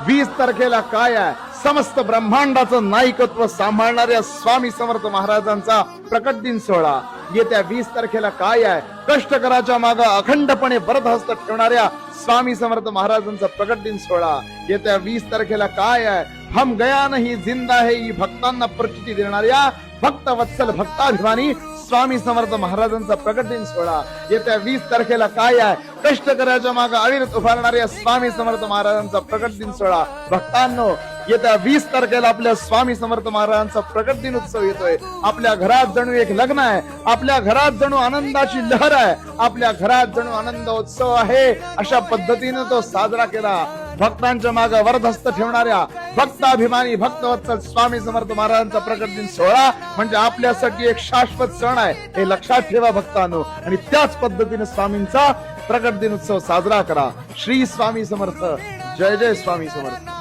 20 तारखेला काय आहे? समस्त ब्रह्मांडाचं नायकत्व सांभाळणाऱ्या स्वामी समर्थ महाराजांचा प्रकट दिन सोहळा. येत्या 20 तारखेला काय आहे? कष्टकराच्या मागे अखंडपणे वरदहस्त ठेवणाऱ्या स्वामी समर्थ महाराजांचा प्रकट दिन सोहळा. येत्या 20 तारखेला काय आहे? हम गया नहीं जिंदा है ही भक्तांना प्रचिती देणाऱ्या भक्त वत्सल भक्ताभिमानी स्वामी समर्थ महाराजांचा प्रकट दिन सोहळा. येत्या 20 तारखेला काय आहे? कष्टकऱ्याच्या मागे अविरत उभारणाऱ्या स्वामी समर्थ महाराजांचा प्रकट दिन सोहळा. भक्तांनो, येत्या 20 तारखेला आपल्या स्वामी समर्थ महाराजांचा प्रकट दिन उत्सव येतोय. आपल्या घरात जणू एक लग्न आहे, आपल्या घरात जणू आनंदाची लहर आहे, आपल्या घरात जणू आनंद उत्सव आहे. अशा पद्धतीने तो साजरा केला. भक्तांच्या मागे वरदहस्त ठेवणाऱ्या भक्ताभिमानी भक्तवत्सल स्वामी समर्थ महाराजांचा प्रकट दिन सोहळा म्हणजे आपल्यासाठी एक शाश्वत सण आहे, हे लक्षात ठेवा भक्तांनो. आणि त्याच पद्धतीने स्वामींचा प्रकट दिन उत्सव साजरा करा. श्री स्वामी समर्थ. जय जय स्वामी समर्थ.